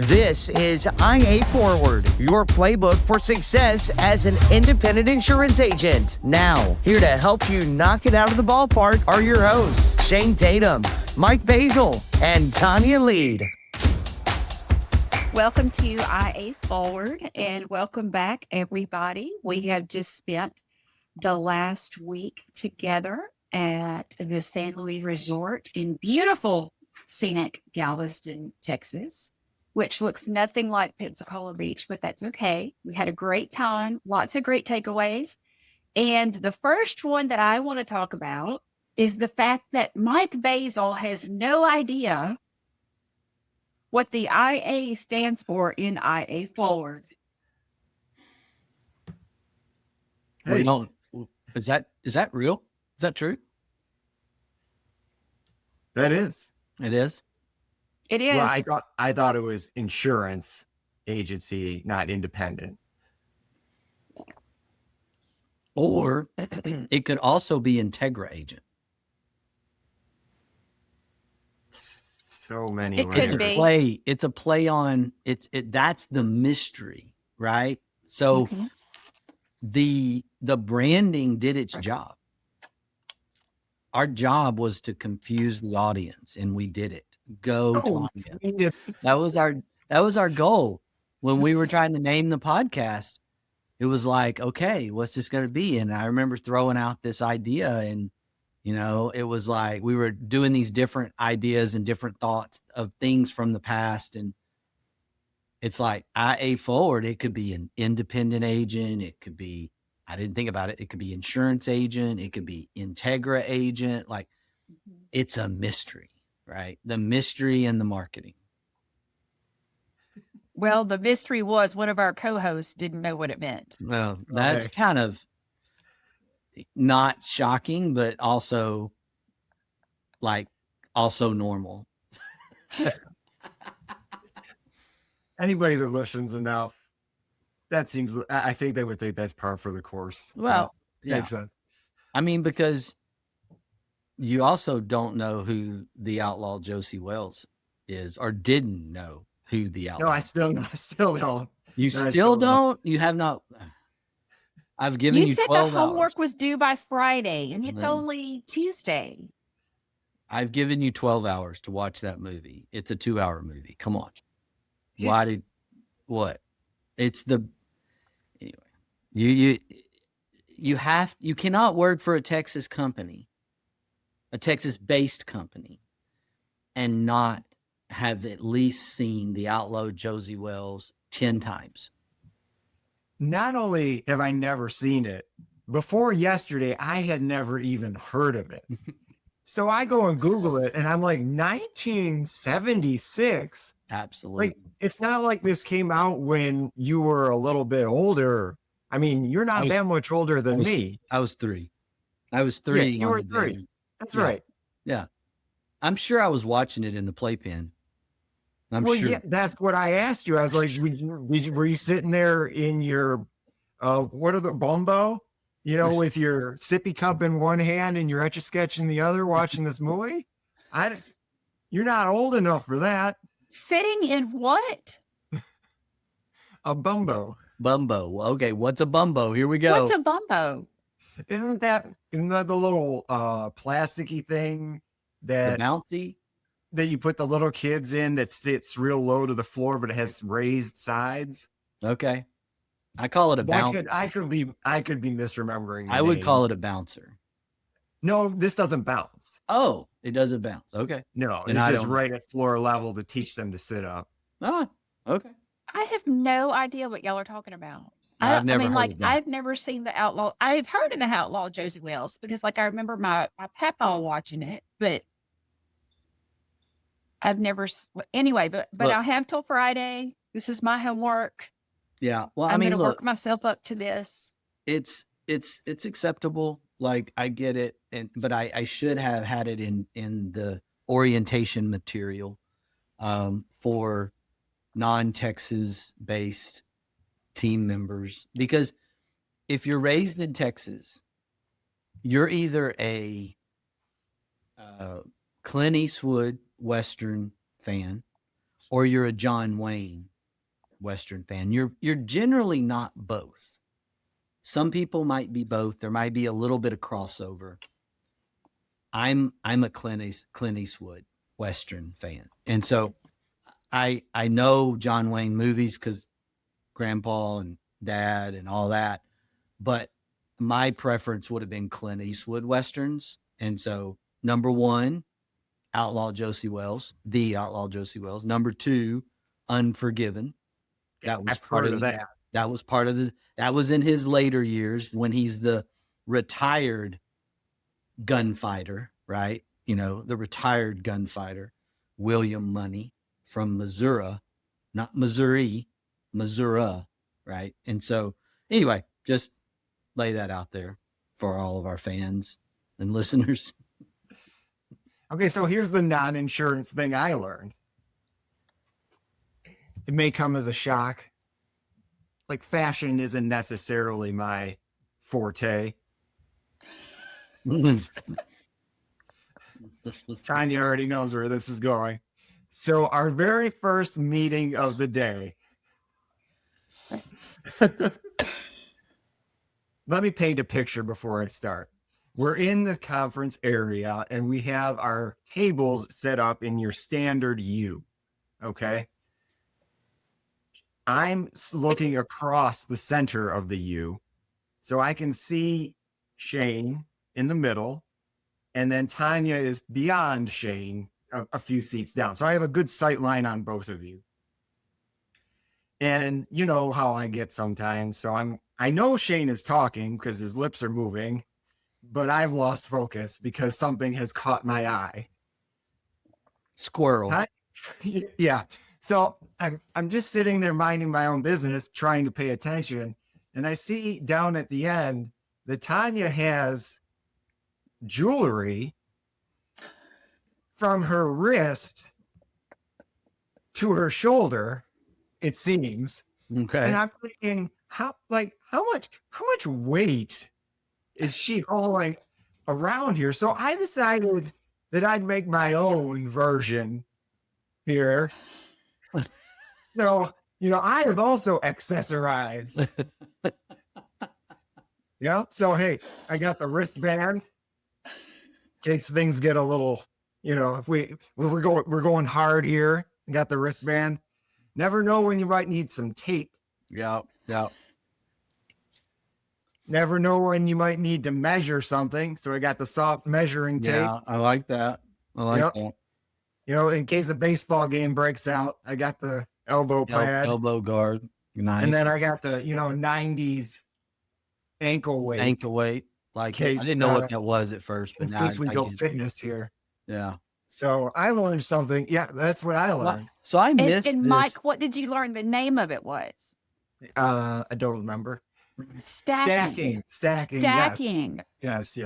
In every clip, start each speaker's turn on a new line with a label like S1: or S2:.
S1: This is IA Forward, your playbook for success as an independent insurance agent. Now, here to help you knock it out of the ballpark are your hosts, Shane Tatum, Mike Basil, and Tanya Lead.
S2: Welcome to IA Forward, and welcome back, everybody. We have just spent the last week together at the San Luis Resort in beautiful, scenic Galveston, Texas, which looks nothing like Pensacola Beach, but that's okay. We had a great time, lots of great takeaways. And the first one that I want to talk about is the fact that Mike Basil has no idea what the IA stands for in IA Forward.
S3: Hey. Is that real? Is that true?
S4: That is.
S3: It is.
S2: It is.
S4: Well, I thought it was insurance agency, not independent.
S3: Or it could also be Integra agent.
S4: So many.
S2: It could
S4: layers.
S2: be.
S3: It's a play on that's the mystery, right? So the branding did its job. Our job was to confuse the audience, and we did it. Tanya. That was our goal when we were trying to name the podcast. It was like, okay, what's this going to be? And I remember throwing out this idea, and it was like we were doing these different ideas and different thoughts of things from the past. And it's like IA Forward, it could be an independent agent. It could be, I didn't think about it. It could be insurance agent. It could be Integra agent. Like it's a mystery, right? The mystery and the marketing.
S2: Well, the mystery was one of our co-hosts didn't know what it meant.
S3: Well, that's kind of not shocking, but also normal.
S4: Anybody that listens enough, I think they would think that's par for the course.
S3: Well, yeah.
S4: Makes sense.
S3: I mean, because you also don't know who the outlaw Josie Wells is, or didn't know who the outlaw.
S4: No, I still don't.
S3: You still don't? You have not. I've given you 12 hours.
S2: You said the homework was due by Friday, and it's only Tuesday.
S3: I've given you 12 hours to watch that movie. It's a 2-hour movie. Come on. What? It's anyway. You cannot work for a Texas company, a Texas-based company, and not have at least seen the outlaw Josie Wells 10 times.
S4: Not only have I never seen it, before yesterday, I had never even heard of it. So I go and Google it, and I'm like, 1976?
S3: Absolutely.
S4: Like, it's not like this came out when you were a little bit older. I mean, you're not that much older than me.
S3: I was 3. I was 3.
S4: Yeah, you were 3. That's right.
S3: Yeah. I'm sure I was watching it in the playpen. Sure.
S4: Yeah, that's what I asked you. I was like, were you sitting there in your, what are the bumbo? With your sippy cup in one hand and your Etch-a-Sketch in the other, watching this movie? You're not old enough for that.
S2: Sitting in what?
S4: A bumbo.
S3: Bumbo. Okay, what's a bumbo? Here we go.
S2: What's a bumbo?
S4: Isn't that the little plasticky thing that
S3: bouncy
S4: that you put the little kids in that sits real low to the floor, but it has raised sides?
S3: Okay, I call it a bouncer.
S4: I could be misremembering.
S3: I would call it a bouncer.
S4: No, this doesn't bounce.
S3: Oh, it doesn't bounce. Okay.
S4: No, it's just right at floor level to teach them to sit up.
S3: Oh, okay.
S2: I have no idea what y'all are talking about.
S3: I've never heard of that.
S2: I've never seen the outlaw. I've heard of the outlaw Josie Wells because I remember my papa watching it, but I've never, anyway, but look, I have till Friday. This is my homework.
S3: Yeah. Well,
S2: I'm going to work myself up to this.
S3: It's acceptable. Like I get it. But I should have had it in the orientation material, for non-Texas based team members, because if you're raised in Texas, you're either a Clint Eastwood Western fan, or you're a John Wayne Western fan. You're generally not both. Some people might be both. There might be a little bit of crossover. I'm a Clint Eastwood Western fan. And so I know John Wayne movies because grandpa and dad and all that, but my preference would have been Clint Eastwood Westerns. And so number one, Outlaw Josie Wells, the Outlaw Josie Wells. Number two, Unforgiven. That was part of that. That was part of that was in his later years when he's the retired gunfighter, right? You know, the retired gunfighter, William Money from Missouri, not Missouri, right? And so anyway, just lay that out there for all of our fans and listeners.
S4: Okay, so here's the non-insurance thing I learned. It may come as a shock. Like, fashion isn't necessarily my forte. Tanya already knows where this is going. So our very first meeting of the day. Let me paint a picture before I start. We're in the conference area and we have our tables set up in your standard U. Okay. I'm looking across the center of the U, so I can see Shane in the middle, and then Tanya is beyond Shane, a few seats down. So I have a good sight line on both of you. And you know how I get sometimes. So I know Shane is talking because his lips are moving, but I've lost focus because something has caught my eye.
S3: Squirrel.
S4: Yeah. So I'm just sitting there minding my own business, trying to pay attention. And I see down at the end that Tanya has jewelry from her wrist to her shoulder, it seems.
S3: Okay.
S4: And I'm thinking, how much weight is she hauling around here? So I decided that I'd make my own version here. So, you know, I have also accessorized. Yeah. So, hey, I got the wristband in case things get a little, you know, if we're going hard here. Got the wristband. Never know when you might need some tape.
S3: Yeah.
S4: Never know when you might need to measure something. So I got the soft measuring tape.
S3: Yeah, I like that. That.
S4: You know, in case a baseball game breaks out, I got the elbow pad.
S3: Elbow guard. Nice.
S4: And then I got the, 90s ankle weight.
S3: Ankle weight. Like, I didn't know what that was at first, but now
S4: we go fitness here.
S3: Yeah.
S4: So I learned something. Yeah, that's what I learned.
S3: So I missed
S2: and
S3: this.
S2: Mike, what did you learn the name of it was?
S4: I don't remember.
S2: Stacking.
S4: Yes.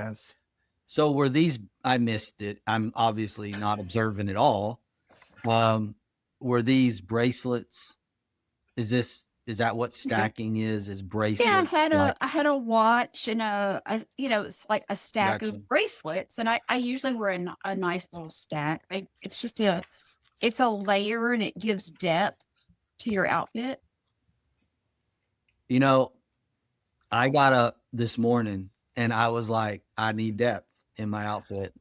S3: So were these, I missed it. I'm obviously not observant at all. Were these bracelets? Is that what stacking is bracelets?
S2: Yeah, I had a watch and it's like a stack of bracelets, and I usually wear a nice little stack. It's just it's a layer and it gives depth to your outfit.
S3: You know, I got up this morning and I was like, I need depth in my outfit.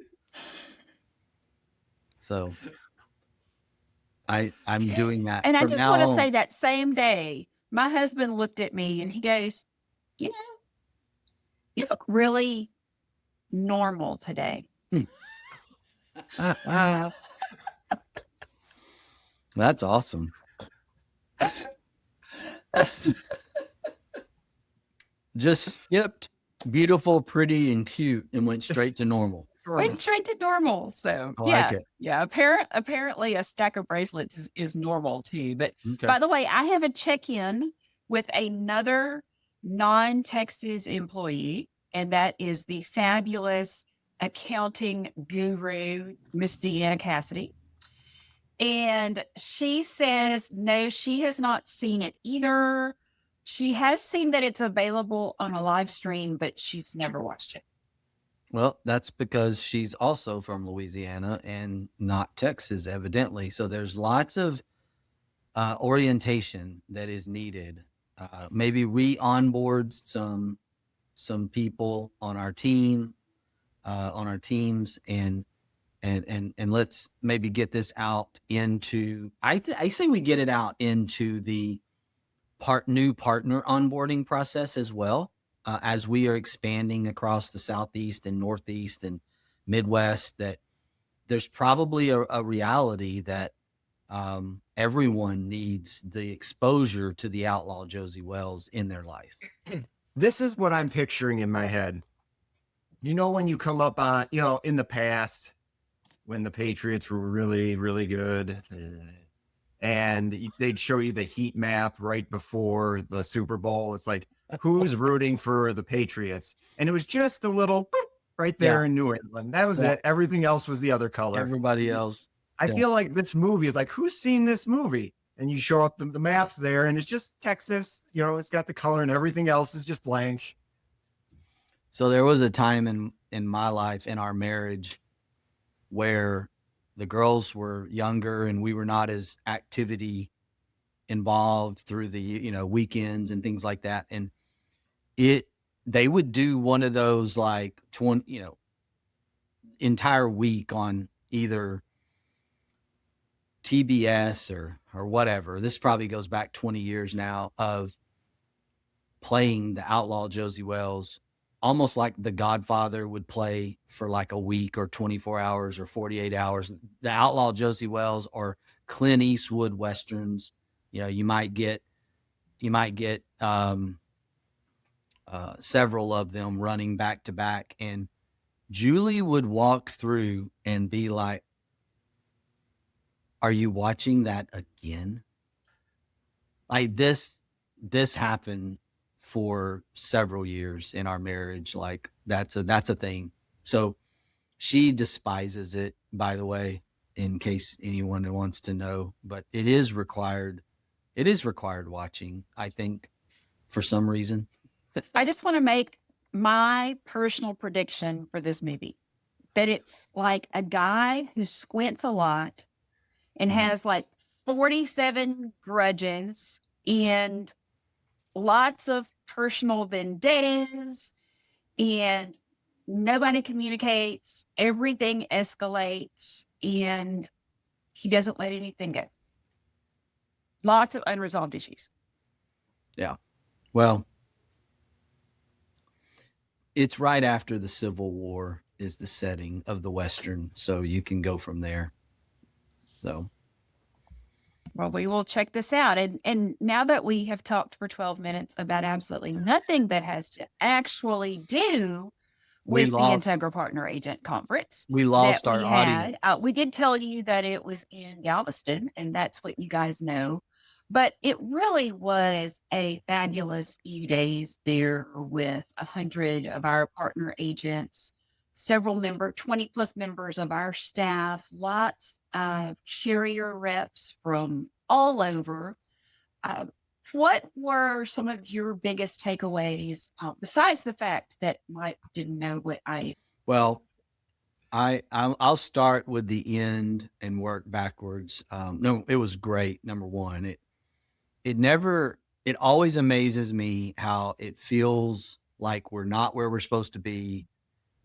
S3: So I'm doing that.
S2: And I just want to say that same day, my husband looked at me and he goes, you look really normal today.
S3: That's awesome. Just skipped beautiful, pretty, and cute and went straight to normal.
S2: Went straight to normal. So
S3: I like it.
S2: Yeah. Apparently a stack of bracelets is normal too. But
S3: Okay.
S2: By the way, I have a check-in with another non-Texas employee, and that is the fabulous accounting guru, Miss Deanna Cassidy. And she says, no, she has not seen it either. She has seen that it's available on a live stream, but she's never watched it.
S3: Well, that's because she's also from Louisiana and not Texas, evidently. So there's lots of orientation that is needed. Maybe re-onboard some people on our team, on our teams, and let's maybe get this out into. I say we get it out into the new partner onboarding process as well, as we are expanding across the Southeast and Northeast and Midwest. That there's probably a reality that everyone needs the exposure to the outlaw Josie Wells in their life.
S4: This is what I'm picturing in my head. You know, when you come up on, you know, in the past, when the Patriots were really, really good, and they'd show you the heat map right before the Super Bowl. It's like, who's rooting for the Patriots? And it was just a little right there in New England. That was it. Everything else was the other color.
S3: Everybody else.
S4: I feel like this movie is like, who's seen this movie? And you show up the maps there, and it's just Texas. You know, it's got the color, and everything else is just blank.
S3: So there was a time in my life, in our marriage, where the girls were younger and we were not as activity involved through the, you know, weekends and things like that. And they would do one of those like 20, you know, entire week on either TBS or whatever. This probably goes back 20 years now, of playing the outlaw Josie Wells, almost like The Godfather would play for like a week or 24 hours or 48 hours. The outlaw Josie Wells or Clint Eastwood Westerns, you know, you might get several of them running back to back. And Julie would walk through and be like, "Are you watching that again?" Like this happened for several years in our marriage. Like that's a thing. So she despises it, by the way, in case anyone wants to know, but it is required watching, I think, for some reason.
S2: I just want to make my personal prediction for this movie, that it's like a guy who squints a lot and has like 47 grudges and lots of personal vendettas, and nobody communicates, everything escalates, and he doesn't let anything go. Lots of unresolved issues.
S3: Yeah. Well, it's right after the Civil War is the setting of the Western, so you can go from there. So,
S2: well, we will check this out. And now that we have talked for 12 minutes about absolutely nothing that has to actually do with the Integra Partner Agent Conference,
S3: we lost our audience.
S2: We did tell you that it was in Galveston, and that's what you guys know. But it really was a fabulous few days there with 100 of our partner agents, several 20 plus members of our staff, lots of carrier reps from all over. What were some of your biggest takeaways, besides the fact that Mike didn't know what I...
S3: Well, I'll start with the end and work backwards. No, it was great. Number one, it always amazes me how it feels like we're not where we're supposed to be.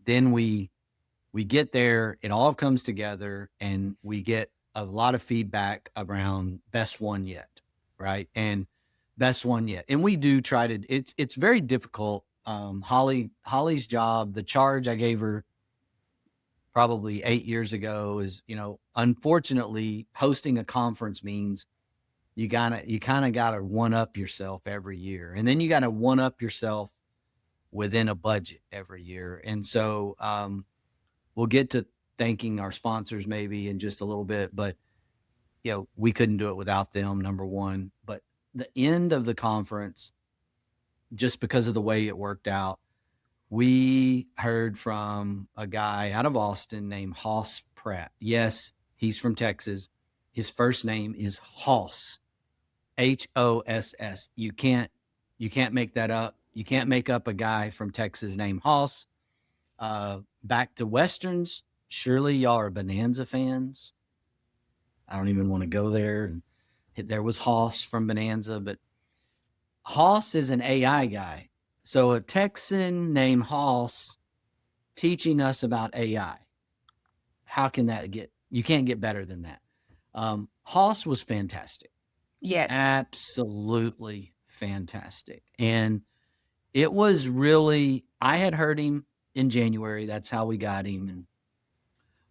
S3: Then we get there, it all comes together, and we get a lot of feedback around best one yet, right? And best one yet. And we do try to, it's very difficult. Holly's job, the charge I gave her probably 8 years ago is, you know, unfortunately hosting a conference means you kind of got to one up yourself every year. And then you got to one up yourself within a budget every year. And so we'll get to thanking our sponsors maybe in just a little bit, but you know, we couldn't do it without them, number one. But the end of the conference, just because of the way it worked out, we heard from a guy out of Austin named Hoss Pratt. Yes, he's from Texas. His first name is Hoss, Hoss. You can't make that up. You can't make up a guy from Texas named Hoss. Back to Westerns. Surely y'all are Bonanza fans. I don't even want to go there. There was Hoss from Bonanza, but Hoss is an AI guy. So a Texan named Hoss teaching us about AI. How can that get? You can't get better than that. Hoss was fantastic.
S2: Yes.
S3: Absolutely fantastic. And it was really, I had heard him in January. That's how we got him.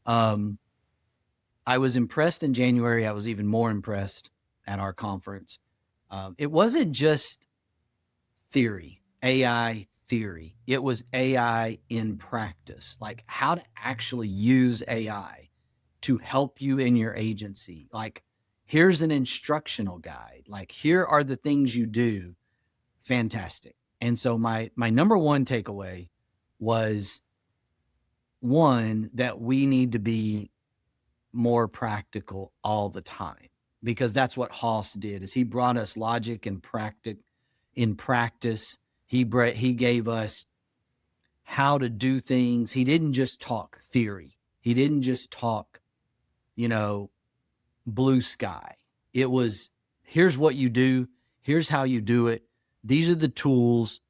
S3: And I was impressed in January. I was even more impressed at our conference. It wasn't just theory, AI theory. It was AI in practice, like how to actually use AI to help you in your agency. Like, here's an instructional guide. Like, here are the things you do. Fantastic. And so my number one takeaway was, one, that we need to be more practical all the time, because that's what Hoss did, is he brought us logic and in practice. He gave us how to do things. He didn't just talk theory. He didn't just talk, blue sky. It was, here's what you do. Here's how you do it. These are the tools.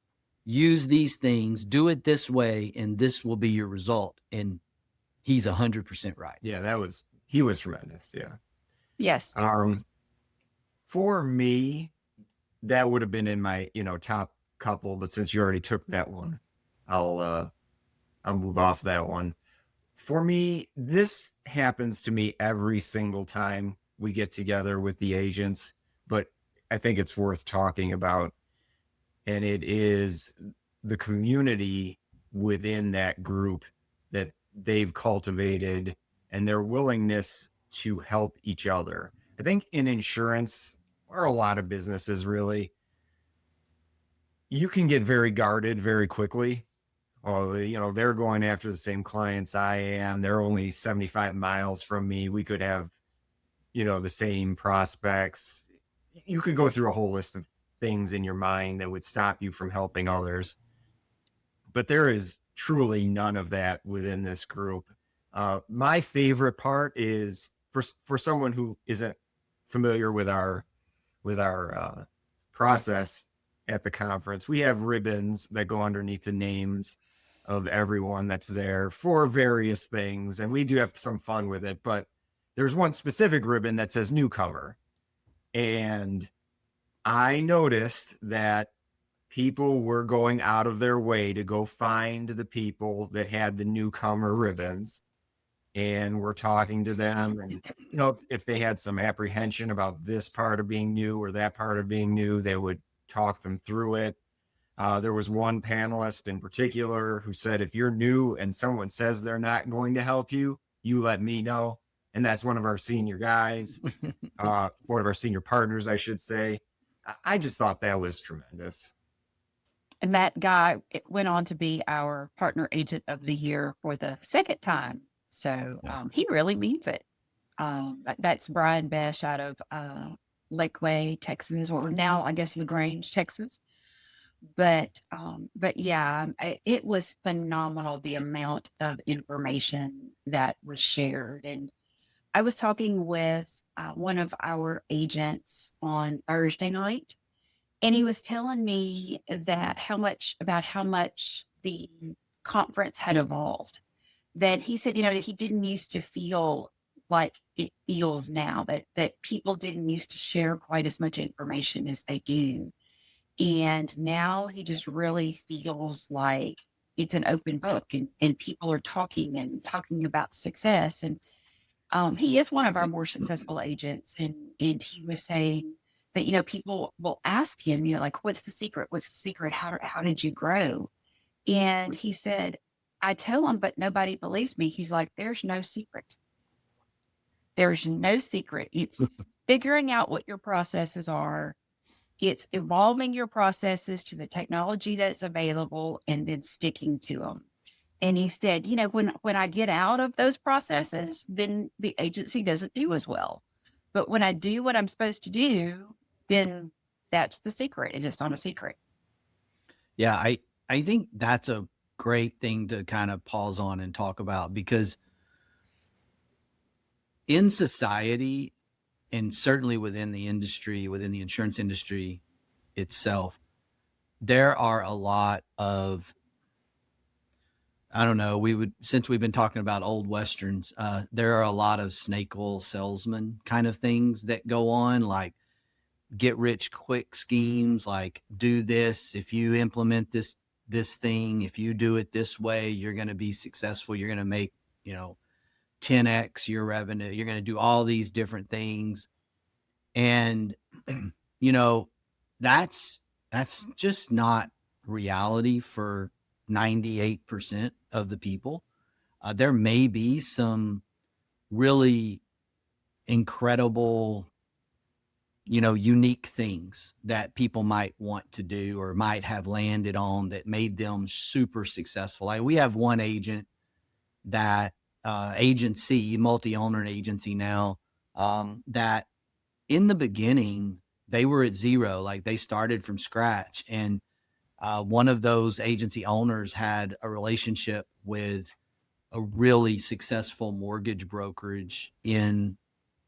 S3: Use these things. Do it this way, and this will be your result. And he's 100% right.
S4: Yeah, he was tremendous. Yeah.
S2: Yes.
S4: For me, that would have been in my, top couple, but since you already took that one, I'll move off that one. For me, this happens to me every single time we get together with the agents, but I think it's worth talking about. And it is the community within that group that they've cultivated and their willingness to help each other. I think in insurance, or a lot of businesses really, you can get very guarded very quickly. Oh, they're going after the same clients I am. They're only 75 miles from me. We could have, the same prospects. You could go through a whole list of things in your mind that would stop you from helping others. But there is truly none of that within this group. My favorite part is for someone who isn't familiar with our process at the conference, we have ribbons that go underneath the names of everyone that's there for various things. And we do have some fun with it, but there's one specific ribbon that says newcomer. And I noticed that people were going out of their way to go find the people that had the newcomer ribbons, and we're talking to them. And, if they had some apprehension about this part of being new or that part of being new, they would talk them through it. There was one panelist in particular who said, if you're new and someone says they're not going to help you, you let me know. And that's one of our senior guys, one of our senior partners, I should say. I just thought that was tremendous.
S2: And that guy went on to be our partner agent of the year for the second time. So he really means it. That's Brian Besh out of Lakeway, Texas, or now I guess LaGrange, Texas. But yeah, it was phenomenal, the amount of information that was shared. And I was talking with one of our agents on Thursday night, and he was telling me that how much the conference had evolved. That he said, he didn't used to feel like it feels now, that people didn't used to share quite as much information as they do. And now he just really feels like it's an open book, and people are talking about success. And he is one of our more successful agents. And he was saying that, people will ask him, like, what's the secret? What's the secret? How did you grow? And he said, I tell them, but nobody believes me. He's like, there's no secret. There's no secret. It's figuring out what your processes are. It's evolving your processes to the technology that's available and then sticking to them. And he said, when I get out of those processes, then the agency doesn't do as well. But when I do what I'm supposed to do, then that's the secret. It is not a secret.
S3: Yeah, I think that's a great thing to kind of pause on and talk about, because in society, and certainly within the industry, within the insurance industry itself, there are a lot of, I don't know, since we've been talking about old Westerns, there are a lot of snake oil salesman kind of things that go on, like get rich quick schemes, like do this, if you implement this thing, if you do it this way, you're going to be successful. You're going to make, 10x your revenue. You're going to do all these different things. And, that's just not reality for 98% of the people. There may be some really incredible, unique things that people might want to do or might have landed on that made them super successful. Like we have one agent that agency, multi-owner agency now, that in the beginning, they were at zero, like they started from scratch. And one of those agency owners had a relationship with a really successful mortgage brokerage in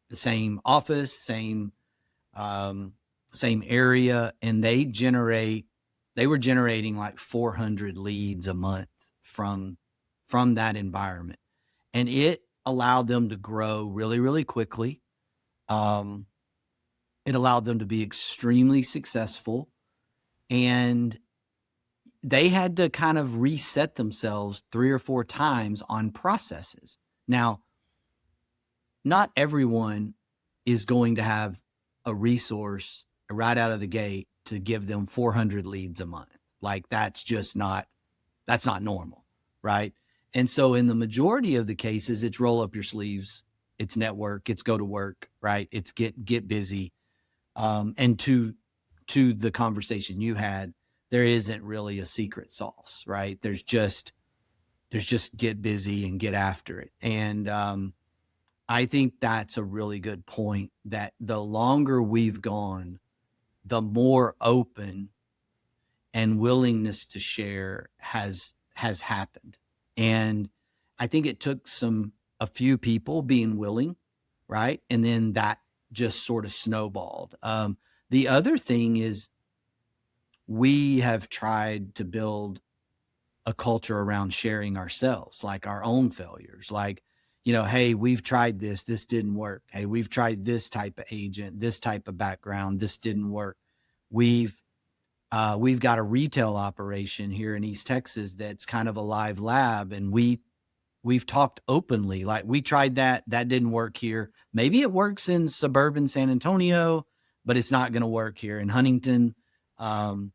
S3: the same office, same area. And they were generating like 400 leads a month from that environment. And it allowed them to grow really, really quickly. It allowed them to be extremely successful, and they had to kind of reset themselves 3 or 4 times on processes. Now, not everyone is going to have a resource right out of the gate to give them 400 leads a month. Like that's not normal, right? And so in the majority of the cases, it's roll up your sleeves, it's network, it's go to work, right? It's get busy. And to the conversation you had, there isn't really a secret sauce, right? There's just get busy and get after it. And I think that's a really good point, that the longer we've gone, the more open and willingness to share has happened. And I think it took a few people being willing, right? And then that just sort of snowballed. The other thing is we have tried to build a culture around sharing ourselves, like our own failures, like, hey, we've tried this didn't work. Hey, we've tried this type of agent, this type of background, this didn't work. We've got a retail operation here in East Texas that's kind of a live lab, and we've talked openly, like we tried that didn't work here. Maybe it works in suburban San Antonio, but it's not going to work here in Huntington, and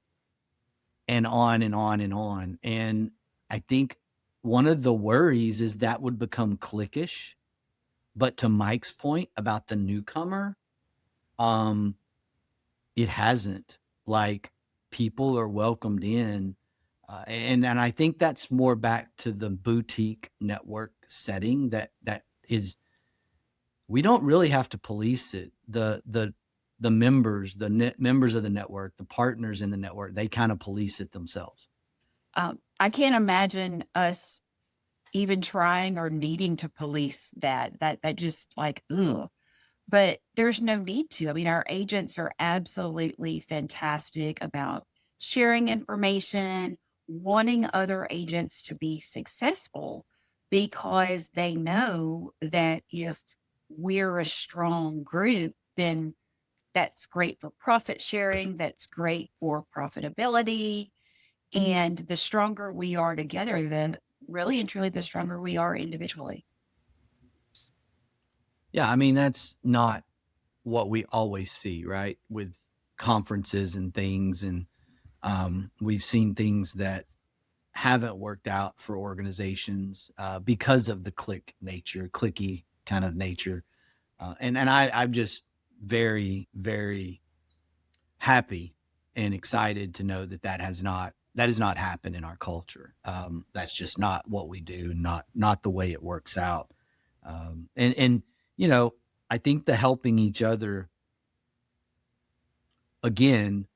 S3: on and on and on. And I think one of the worries is that would become cliquish. But to Mike's point about the newcomer, it hasn't. Like people are welcomed in. And I think that's more back to the boutique network setting that is, we don't really have to police it. The members, members of the network, the partners in the network, they kind of police it themselves.
S2: I can't imagine us even trying or needing to police that just like, ugh. But there's no need to. I mean, our agents are absolutely fantastic about sharing information, wanting other agents to be successful, because they know that if we're a strong group, then that's great for profit sharing, that's great for profitability. And the stronger we are together, then really and truly the stronger we are individually.
S3: Yeah, I mean, that's not what we always see, right? With conferences and things. And we've seen things that haven't worked out for organizations because of the clicky kind of nature. And I'm just very, very happy and excited to know that has not happened in our culture. That's just not what we do, not the way it works out. And I think the helping each other, again,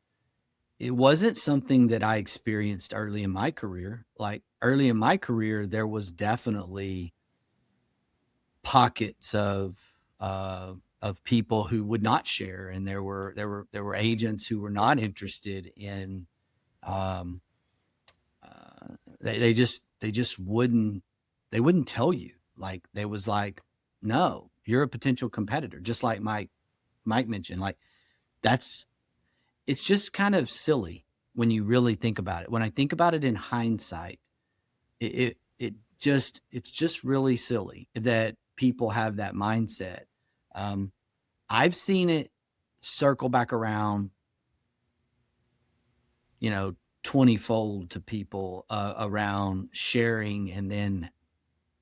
S3: it wasn't something that I experienced early in my career. Like early in my career, there was definitely pockets of of people who would not share, and there were agents who were not interested in. They just wouldn't tell you. Like, they was like, no, you're a potential competitor, just like Mike mentioned. Like, it's just kind of silly when you really think about it. When I think about it in hindsight, it's just really silly that people have that mindset. I've seen it circle back around, 20-fold to people around sharing and then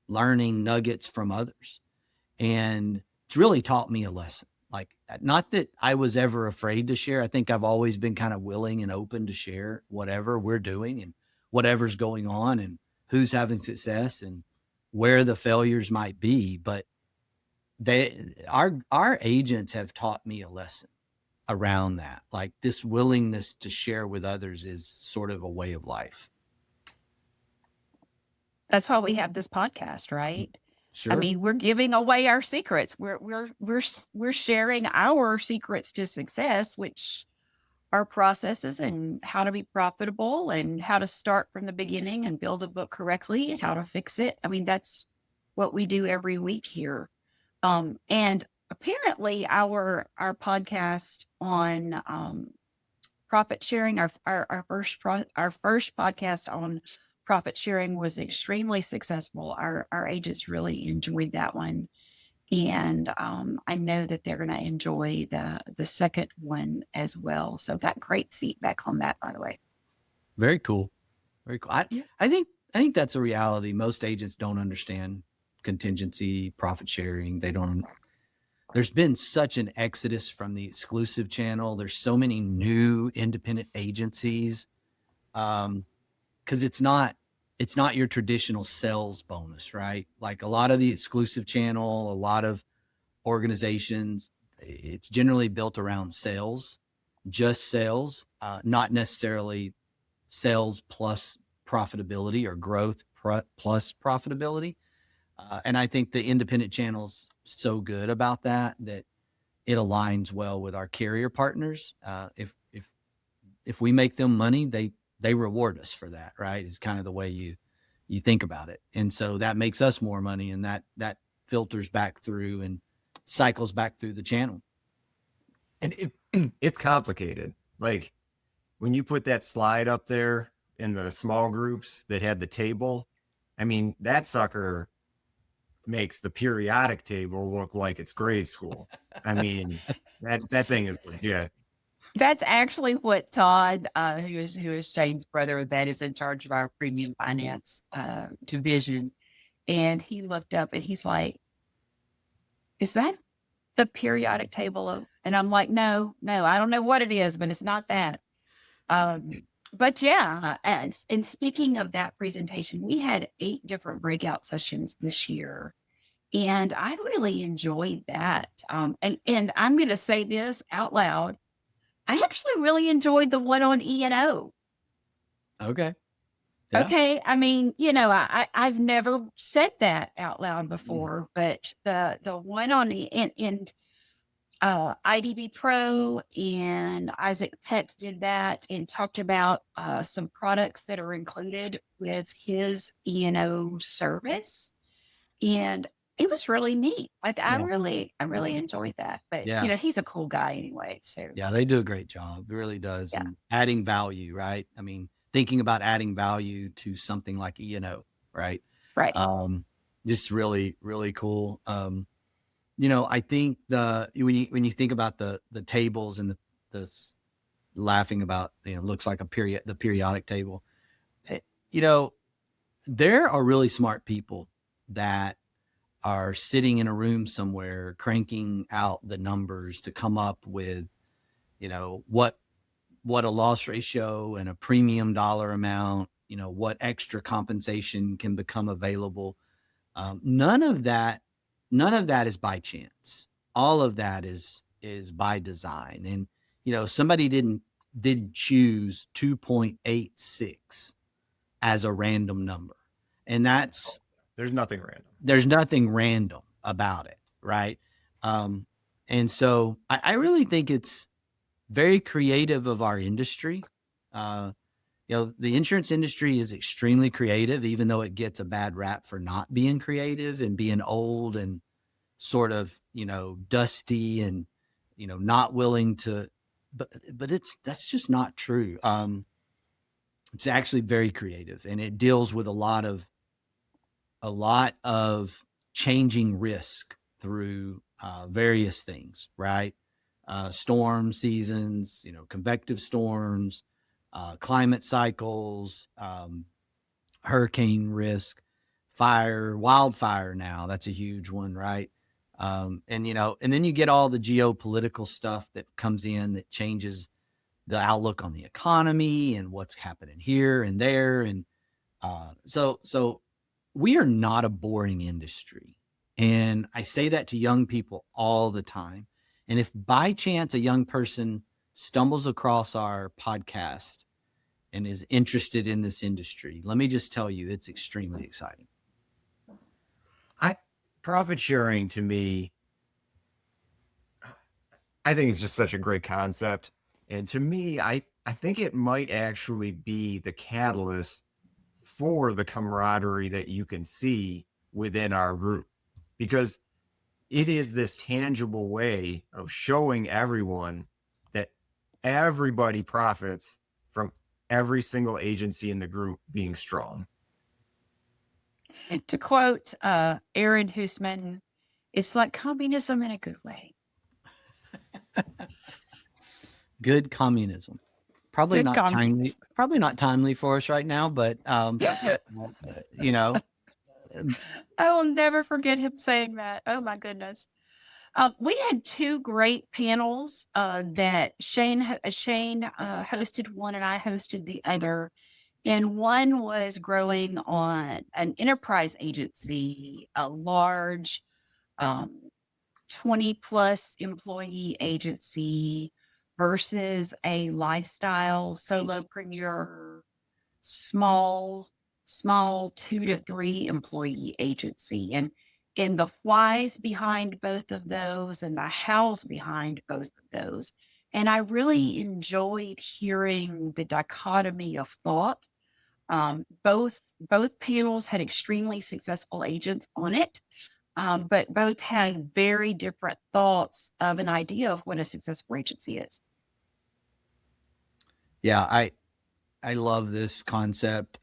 S3: learning nuggets from others. And it's really taught me a lesson. Like, not that I was ever afraid to share. I think I've always been kind of willing and open to share whatever we're doing and whatever's going on and who's having success and where the failures might be. But our agents have taught me a lesson around that. Like, this willingness to share with others is sort of a way of life.
S2: That's why we have this podcast, right?
S3: Sure.
S2: I mean, we're giving away our secrets. We're sharing our secrets to success, which are processes and how to be profitable and how to start from the beginning and build a book correctly and how to fix it. I mean, that's what we do every week here. And apparently our podcast on profit sharing, our first podcast on profit sharing was extremely successful. Our agents really enjoyed that one. And I know that they're going to enjoy the second one as well. So got great feedback on that, by the way.
S3: Very cool. Very cool. I think that's a reality. Most agents don't understand contingency, profit sharing. There's been such an exodus from the exclusive channel. There's so many new independent agencies. Because it's not your traditional sales bonus, right? Like, a lot of the exclusive channel, a lot of organizations, it's generally built around sales, just sales, not necessarily sales plus profitability or growth plus profitability. And I think the independent channel's so good about that it aligns well with our carrier partners. If we make them money, they reward us for that, right? It's kind of the way you think about it. And so that makes us more money, and that filters back through and cycles back through the channel.
S4: And it's complicated. Like, when you put that slide up there in the small groups that had the table, I mean, that sucker makes the periodic table look like it's grade school. I mean, that thing is legit.
S2: That's actually what Todd, who is Shane's brother, that is in charge of our premium finance division, and he looked up and he's like, "Is that the periodic table?" And I'm like, "No, I don't know what it is, but it's not that." But yeah, and speaking of that presentation, we had 8 different breakout sessions this year, and I really enjoyed that. And I'm going to say this out loud. I actually really enjoyed the one on E&O.
S3: Okay.
S2: Yeah. Okay. I mean, I've never said that out loud before, but the one on IDB Pro and Isaac Peck did that and talked about some products that are included with his E&O service. And it was really neat. Like, I really enjoyed that. But he's a cool guy anyway. So
S3: yeah, they do a great job. It really does.
S2: Yeah.
S3: And adding value, right? I mean, thinking about adding value to something like E&O, right?
S2: Right.
S3: Just really, really cool. I think when you think about the tables and the laughing about, looks like the periodic table, there are really smart people that are sitting in a room somewhere cranking out the numbers to come up with, what a loss ratio and a premium dollar amount, what extra compensation can become available. None of that is by chance. All of that is by design. And, somebody didn't choose 2.86 as a random number. And
S4: there's nothing random.
S3: There's nothing random about it, right? And so I really think it's very creative of our industry. The insurance industry is extremely creative, even though it gets a bad rap for not being creative and being old and sort of, dusty and, not willing to, but that's just not true. It's actually very creative, and it deals with a lot of changing risk through various things, right? Storm seasons, convective storms, climate cycles, hurricane risk, wildfire now. That's a huge one, right? And then you get all the geopolitical stuff that comes in that changes the outlook on the economy and what's happening here and there. And so we are not a boring industry. And I say that to young people all the time. And if by chance a young person stumbles across our podcast and is interested in this industry, let me just tell you, it's extremely exciting.
S4: Profit sharing, to me, I think it's just such a great concept. And to me, I think it might actually be the catalyst for the camaraderie that you can see within our group, because it is this tangible way of showing everyone that everybody profits from every single agency in the group being strong.
S2: And to quote Aaron Huisman, it's like communism in a good way.
S3: Good communism. Probably
S2: Good
S3: not
S2: communism.
S3: timely. Probably not timely for us right now, but I
S2: will never forget him saying that. Oh my goodness. We had two great panels that Shane hosted one and I hosted the other. And one was growing on an enterprise agency, a large 20 plus employee agency versus a lifestyle solopreneur, small 2 to 3 employee agency. And the whys behind both of those and the hows behind both of those. And I really enjoyed hearing the dichotomy of thought. Both panels had extremely successful agents on it, but both had very different thoughts of an idea of what a successful agency is.
S3: Yeah, I love this concept.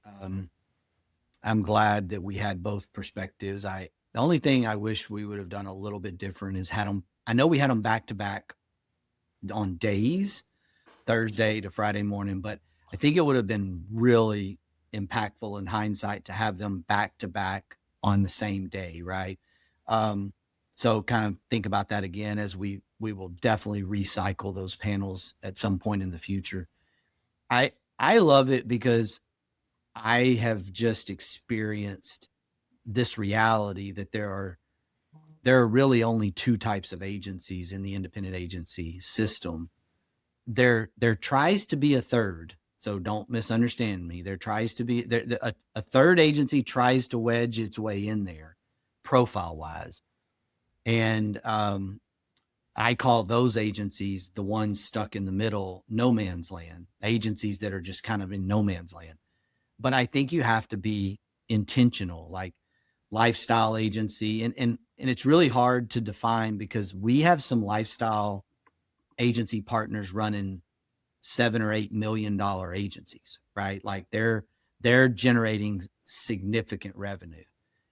S3: I'm glad that we had both perspectives. The only thing I wish we would have done a little bit different is had them. I know we had them back to back on days, Thursday to Friday morning, but I think it would have been really impactful in hindsight to have them back to back on the same day, right? So kind of think about that again, as we will definitely recycle those panels at some point in the future. I love it because I have just experienced this reality that there are really only two types of agencies in the independent agency system. There tries to be a third. So don't misunderstand me. There tries to be a third agency tries to wedge its way in there, profile wise, and I call those agencies the ones stuck in the middle, no man's land, agencies that are just kind of in no man's land. But I think you have to be intentional, like lifestyle agency, and it's really hard to define because we have some lifestyle agency partners running $7 or $8 million agencies, right? Like they're generating significant revenue.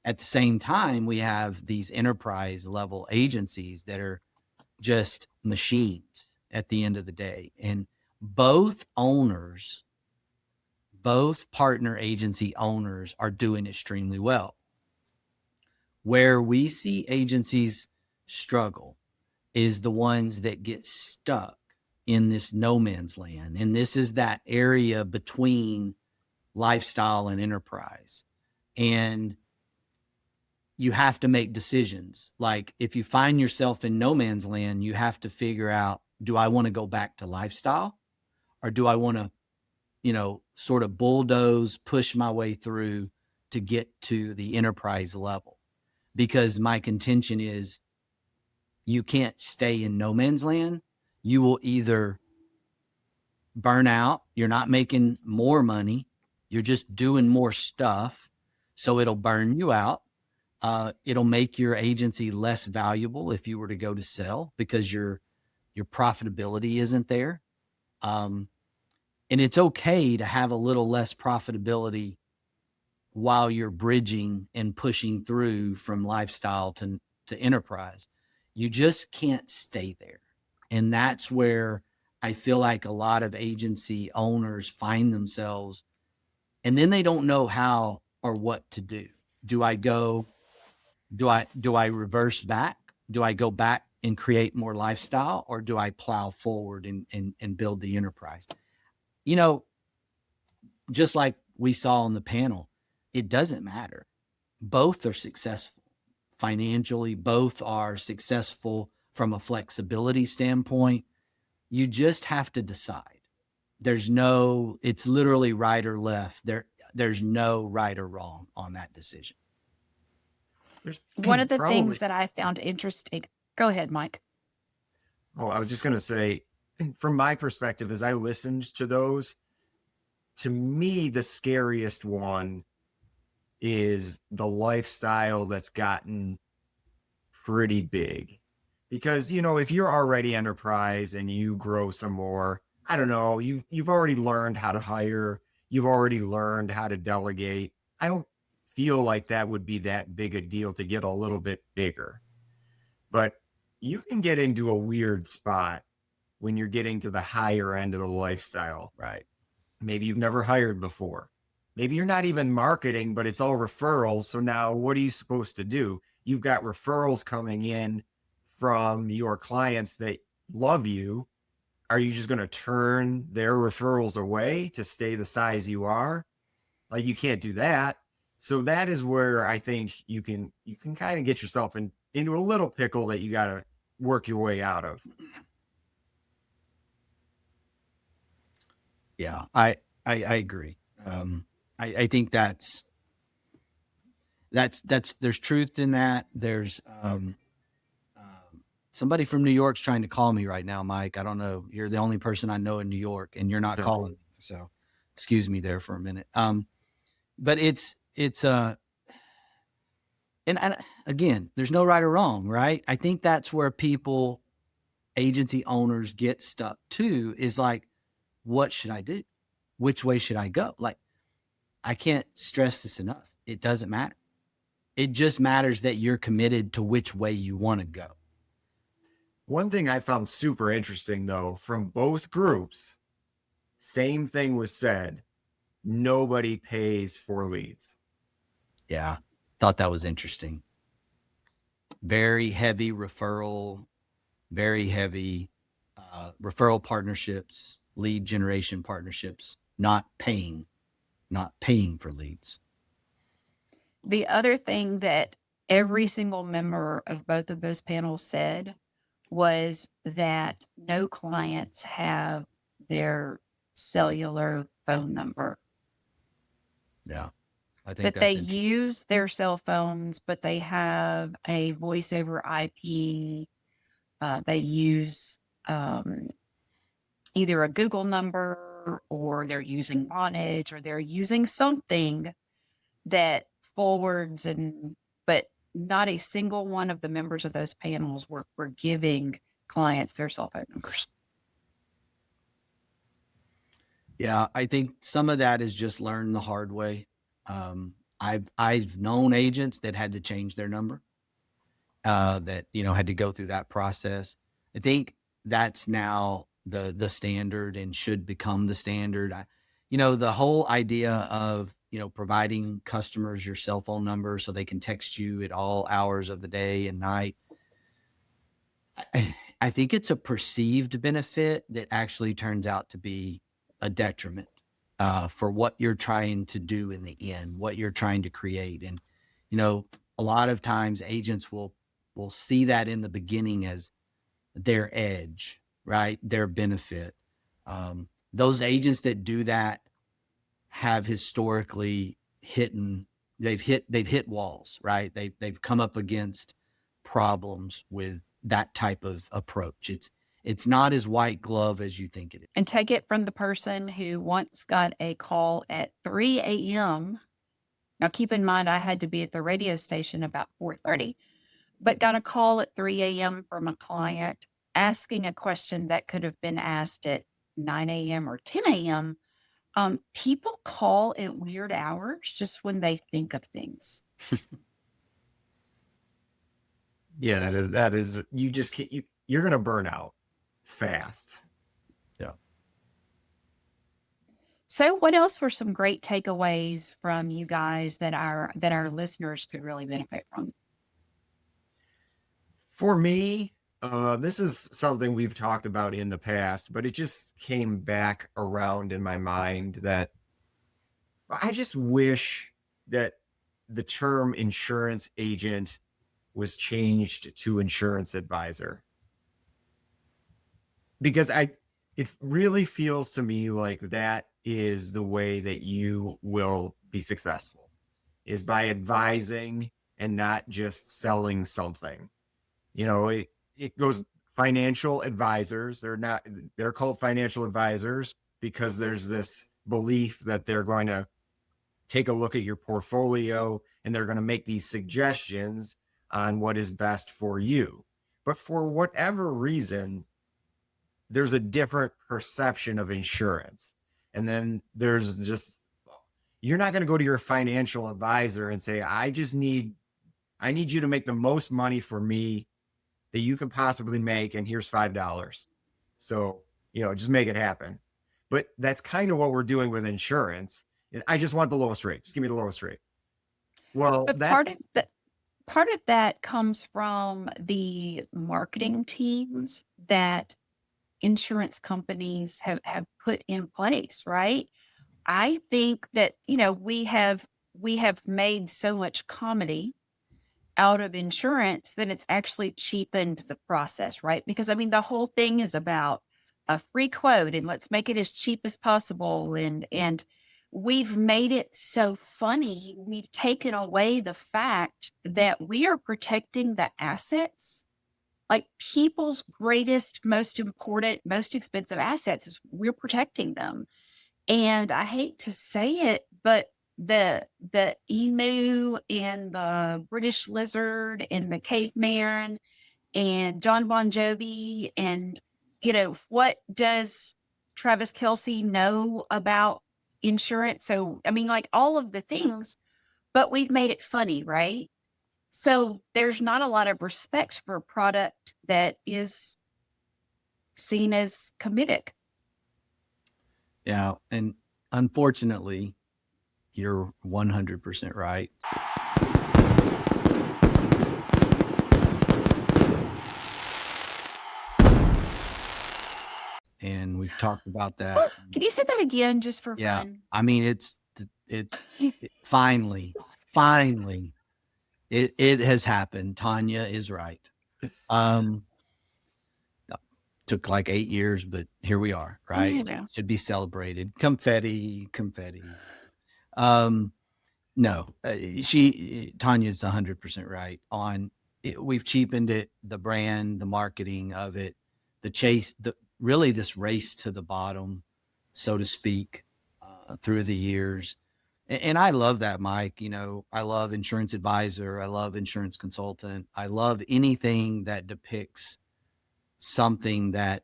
S3: At the same time, we have these enterprise level agencies that are just machines at the end of the day. And both partner agency owners are doing extremely well. Where we see agencies struggle is the ones that get stuck in this no man's land. And this is that area between lifestyle and enterprise. And you have to make decisions. Like if you find yourself in no man's land, you have to figure out, do I want to go back to lifestyle, or do I want to, sort of bulldoze, push my way through to get to the enterprise level? Because my contention is you can't stay in no man's land. You will either burn out, you're not making more money, you're just doing more stuff, so it'll burn you out. It'll make your agency less valuable if you were to go to sell, because your profitability isn't there. And it's okay to have a little less profitability while you're bridging and pushing through from lifestyle to enterprise. You just can't stay there. And that's where I feel like a lot of agency owners find themselves, and then they don't know how or what to do. Do I reverse back? Do I go back and create more lifestyle, or do I plow forward and build the enterprise? You know, just like we saw on the panel, it doesn't matter. Both are successful financially. Both are successful from a flexibility standpoint. You just have to decide. It's literally right or left. There's no right or wrong on that decision.
S2: One of the things that I found interesting, go ahead, Mike.
S4: Oh, I was just going to say, from my perspective, as I listened to those, to me, the scariest one is the lifestyle that's gotten pretty big. Because, you know, if you're already enterprise and you grow some more, I don't know, you've already learned how to hire, you've already learned how to delegate. I don't feel like that would be that big a deal to get a little bit bigger. But you can get into a weird spot when you're getting to the higher end of the lifestyle.
S3: Right.
S4: Maybe you've never hired before. Maybe you're not even marketing, but it's all referrals. So now what are you supposed to do? You've got referrals coming in from your clients that love you. Are you just going to turn their referrals away to stay the size you are? Like, you can't do that. So that is where I think you can kind of get yourself into a little pickle that you got to work your way out of.
S3: Yeah, I agree. I think that's there's truth in that. There's somebody from New York's trying to call me right now, Mike. I don't know. You're the only person I know in New York, and you're not calling me. So excuse me there for a minute. But it's and again, there's no right or wrong, right? I think that's where agency owners get stuck too, is like, what should I do? Which way should I go? Like, I can't stress this enough. It doesn't matter. It just matters that you're committed to which way you want to go.
S4: One thing I found super interesting, though, from both groups, same thing was said. Nobody pays for leads.
S3: Yeah, thought that was interesting. Very heavy referral, very heavy referral partnerships, lead generation partnerships, not paying for leads.
S2: The other thing that every single member of both of those panels said was that no clients have their cellular phone number.
S3: Yeah. I think
S2: that they use their cell phones, but they have a voice over IP. They use either a Google number, or they're using Vonage, or they're using something that forwards, but not a single one of the members of those panels were giving clients their cell phone numbers.
S3: Yeah, I think some of that is just learned the hard way. I've known agents that had to change their number, that, had to go through that process. I think that's now the standard and should become the standard. The whole idea of, providing customers your cell phone number so they can text you at all hours of the day and night. I think it's a perceived benefit that actually turns out to be a detriment for what you're trying to do in the end, what you're trying to create. And, a lot of times agents will see that in the beginning as their edge, right? Their benefit. Those agents that do that have historically they've hit walls, right? They've come up against problems with that type of approach. It's not as white glove as you think it is.
S2: And take it from the person who once got a call at 3 a.m. Now, keep in mind, I had to be at the radio station about 4:30, but got a call at 3 a.m. from a client asking a question that could have been asked at 9 a.m. or 10 a.m. People call at weird hours just when they think of things.
S4: Yeah, that is you just can't, you're going to burn out fast.
S3: Yeah.
S2: So what else were some great takeaways from you guys that our listeners could really benefit from?
S4: For me, this is something we've talked about in the past, but it just came back around in my mind that I just wish that the term insurance agent was changed to insurance advisor. Because it really feels to me like that is the way that you will be successful, is by advising and not just selling something. You know, it goes financial advisors. They're called financial advisors because there's this belief that they're going to take a look at your portfolio and they're going to make these suggestions on what is best for you. But for whatever reason, there's a different perception of insurance. And then there's just, you're not going to go to your financial advisor and say, I need you to make the most money for me that you can possibly make. And here's $5. So, just make it happen. But that's kind of what we're doing with insurance. I just want the lowest rate. Just give me the lowest rate. Well,
S2: But part of that comes from the marketing teams that insurance companies have put in place, right? I think that, we have made so much comedy out of insurance that it's actually cheapened the process, right? Because the whole thing is about a free quote and let's make it as cheap as possible. And we've made it so funny. We've taken away the fact that we are protecting the assets. Like people's greatest, most important, most expensive assets is we're protecting them. And I hate to say it, but the emu and the British lizard and the caveman and John Bon Jovi and, what does Travis Kelce know about insurance? So, all of the things, but we've made it funny, right? So there's not a lot of respect for a product that is seen as comedic.
S3: Yeah. And unfortunately, you're 100% right. And we've talked about that.
S2: Can you say that again just for fun?
S3: It finally, it has happened. Tanya is right. Took like 8 years, but here we are, right?
S2: Yeah.
S3: Should be celebrated. Confetti. No, Tanya's 100% right on it. We've cheapened it, the brand, the marketing of it, the chase, really this race to the bottom, so to speak, through the years. And I love that, Mike. I love insurance advisor. I love insurance consultant. I love anything that depicts something that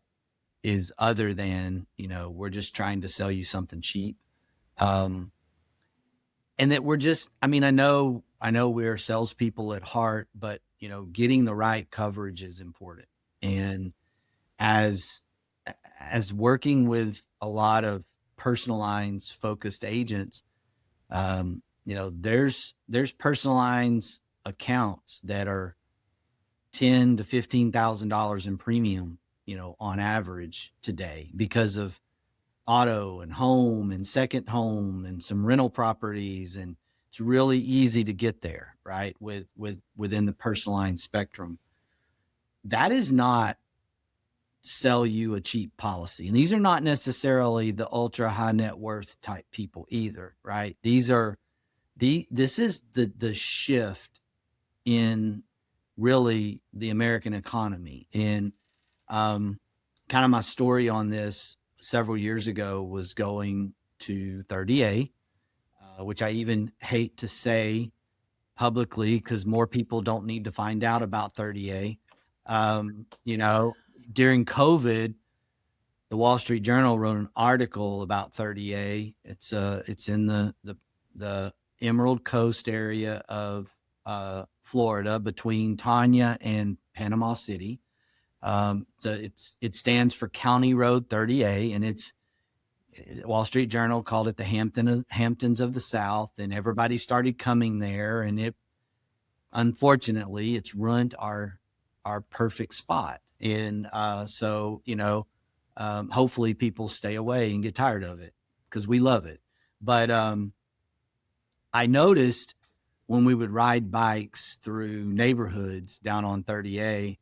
S3: is other than, we're just trying to sell you something cheap. And that we're just, I know we're salespeople at heart, but, getting the right coverage is important. And as working with a lot of personal lines focused agents, there's personal lines accounts that are $10,000 to $15,000 in premium, on average today because of auto and home and second home and some rental properties. And it's really easy to get there, right? Within the personal line spectrum. That is not sell you a cheap policy. And these are not necessarily the ultra high net worth type people either, right? This is the shift in really the American economy. And kind of my story on this several years ago was going to 30A, which I even hate to say publicly because more people don't need to find out about 30A. During COVID, the Wall Street Journal wrote an article about 30A. It's in the Emerald Coast area of Florida between Tanya and Panama City. It stands for County Road 30A, and Wall Street Journal called it the Hamptons of the South, and everybody started coming there, and unfortunately it's ruined our perfect spot. And hopefully people stay away and get tired of it because we love it. But I noticed when we would ride bikes through neighborhoods down on 30A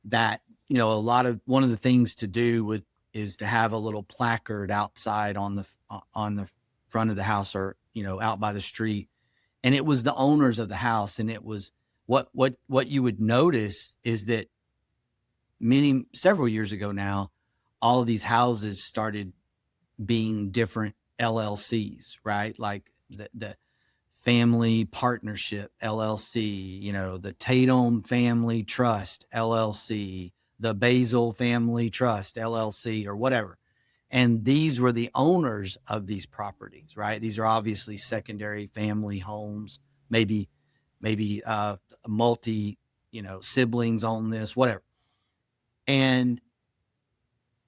S3: that, one of the things to do is to have a little placard outside on the front of the house or, out by the street. And it was the owners of the house. And it was what you would notice is that several years ago now, all of these houses started being different LLCs, right? Like the Family Partnership LLC, the Tatum Family Trust LLC, the Basil Family Trust LLC, or whatever. And these were the owners of these properties, right? These are obviously secondary family homes, maybe multi, siblings own this, whatever. And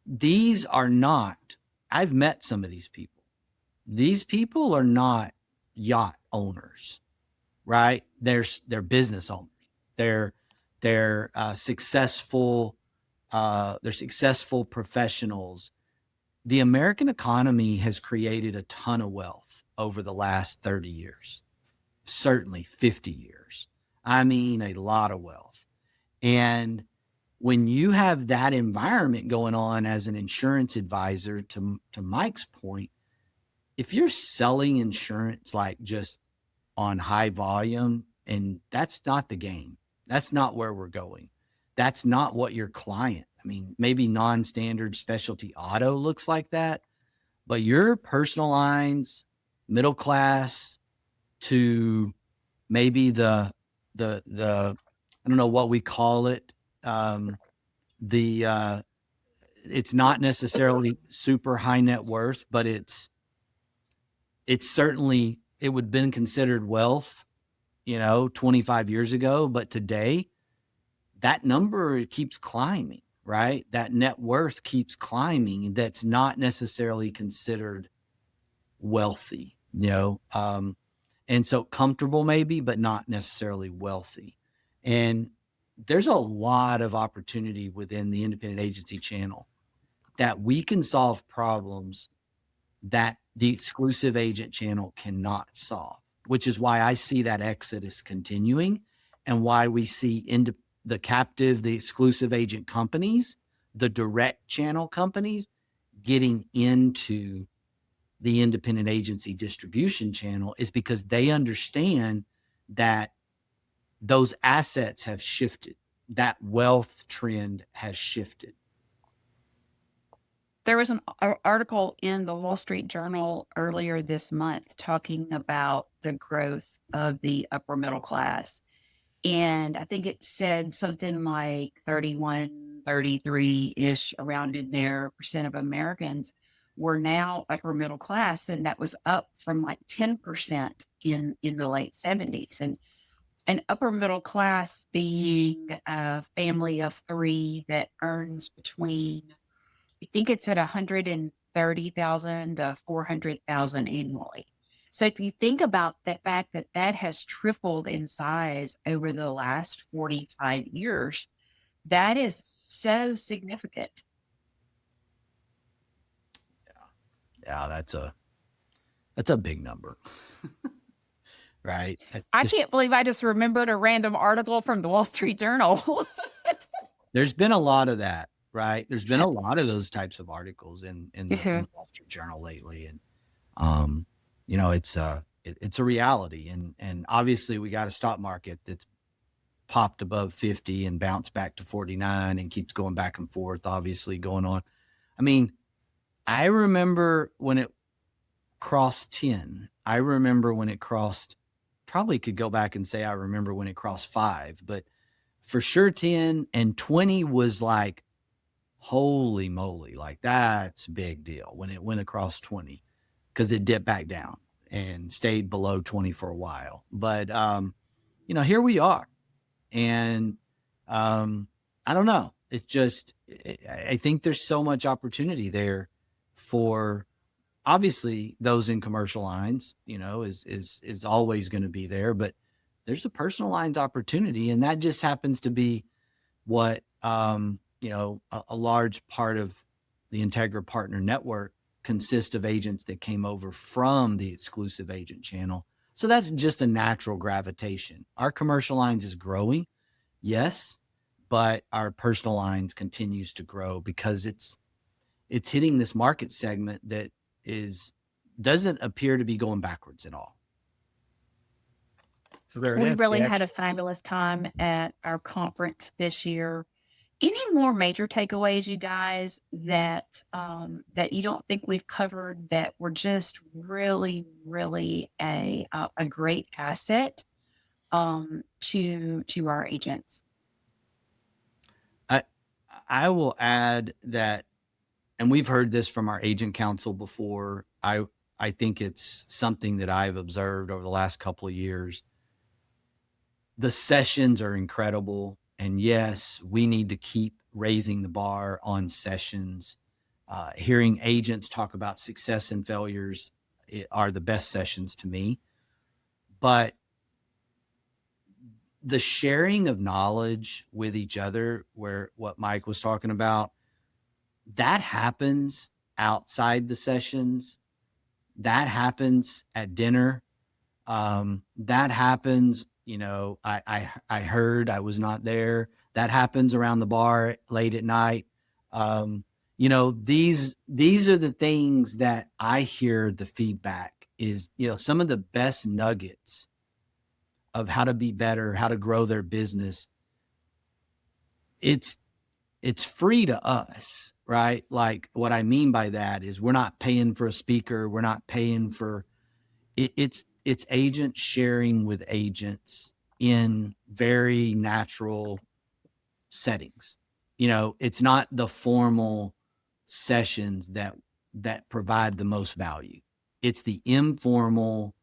S3: these are not, I've met some of these people. These people are not yacht owners, right? They're business owners. They're successful professionals. The American economy has created a ton of wealth over the last 30 years, certainly 50 years. I mean, a lot of wealth. And when you have that environment going on as an insurance advisor, to Mike's point, if you're selling insurance like just on high volume, and that's not the game, that's not where we're going. That's not what your client, maybe non-standard specialty auto looks like that, but your personal lines, middle class to maybe the I don't know what we call it. It's not necessarily super high net worth, but it's certainly, it would have been considered wealth, 25 years ago. But today, that number keeps climbing, right? That net worth keeps climbing. That's not necessarily considered wealthy, and so comfortable maybe, but not necessarily wealthy. And there's a lot of opportunity within the independent agency channel that we can solve problems that the exclusive agent channel cannot solve, which is why I see that exodus continuing, and why we see the captive, the exclusive agent companies, the direct channel companies getting into the independent agency distribution channel, is because they understand that those assets have shifted. That wealth trend has shifted.
S2: There was an article in the Wall Street Journal earlier this month talking about the growth of the upper middle class. And I think it said something like 31, 33-ish around in there % of Americans were now upper middle class. And that was up from like 10% in the late 70s. And an upper middle class being a family of three that earns between, I think it's at 130,000 to 400,000 annually. So if you think about the fact that that has tripled in size over the last 45 years, that is so significant.
S3: Yeah, that's a big number. Right.
S2: I can't believe I just remembered a random article from the Wall Street Journal.
S3: There's been a lot of that, right? There's been a lot of those types of articles in the Wall Street Journal lately. And, it's a reality. And obviously we got a stock market that's popped above 50 and bounced back to 49 and keeps going back and forth, obviously going on. I mean, I remember when it crossed 10. I remember when it crossed, probably could go back and say I remember when it crossed 5, but for sure 10, and 20 was like, holy moly, like that's a big deal when it went across 20, because it dipped back down and stayed below 20 for a while. But, here we are. And I don't know. It's just, I think there's so much opportunity there for, obviously, those in commercial lines, is always going to be there, but there's a personal lines opportunity. And that just happens to be what, a large part of the Integra Partner Network consists of agents that came over from the exclusive agent channel. So that's just a natural gravitation. Our commercial lines is growing, yes, but our personal lines continues to grow because it's hitting this market segment that doesn't appear to be going backwards at all.
S4: So there it
S2: We
S4: is.
S2: really had a fabulous time at our conference this year. Any more major takeaways, you guys, that you don't think we've covered that were just really, really a great asset to our agents?
S3: I will add that, and we've heard this from our agent council before. I think it's something that I've observed over the last couple of years. The sessions are incredible. And yes, we need to keep raising the bar on sessions. Hearing agents talk about success and failures are the best sessions to me. But the sharing of knowledge with each other, what Mike was talking about, that happens outside the sessions. That happens at dinner. That happens, I heard, I was not there. That happens around the bar late at night. These are the things that I hear the feedback is, some of the best nuggets of how to be better, how to grow their business. It's free to us, right? Like what I mean by that is we're not paying for a speaker. We're not paying for it. It's agents sharing with agents in very natural settings. It's not the formal sessions that provide the most value. It's the informal,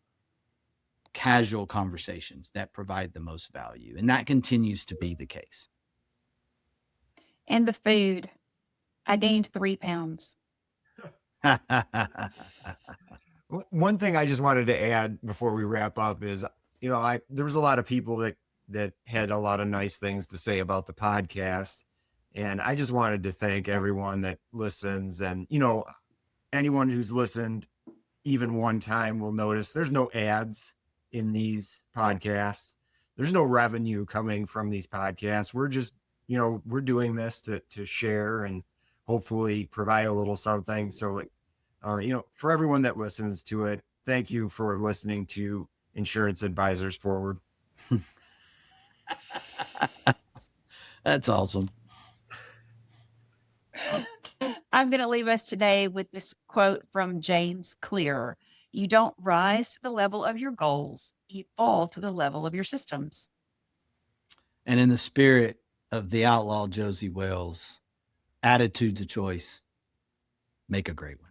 S3: casual conversations that provide the most value. And that continues to be the case.
S2: And the food. I gained 3 pounds.
S4: One thing I just wanted to add before we wrap up is, there was a lot of people that had a lot of nice things to say about the podcast. And I just wanted to thank everyone that listens. And, anyone who's listened even one time will notice there's no ads in these podcasts. There's no revenue coming from these podcasts. We're just, we're doing this to share and hopefully provide a little something. So, for everyone that listens to it, thank you for listening to Insurance Advisors Forward.
S3: That's awesome.
S2: I'm going to leave us today with this quote from James Clear. You don't rise to the level of your goals. You fall to the level of your systems.
S3: And in the spirit of the outlaw Josie Wells, attitude's a choice. Make a great one.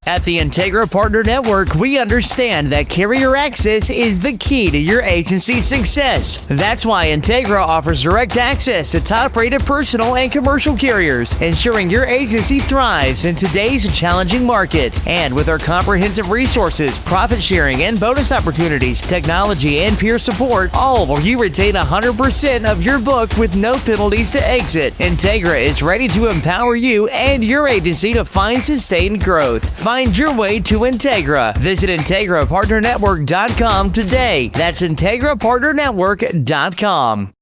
S1: At the Integra Partner Network, we understand that carrier access is the key to your agency's success. That's why Integra offers direct access to top-rated personal and commercial carriers, ensuring your agency thrives in today's challenging market. And with our comprehensive resources, profit sharing and bonus opportunities, technology and peer support, all while you retain 100% of your book with no penalties to exit. Integra is ready to empower you and your agency to find sustained growth. Find your way to Integra. Visit IntegraPartnerNetwork.com today. That's IntegraPartnerNetwork.com.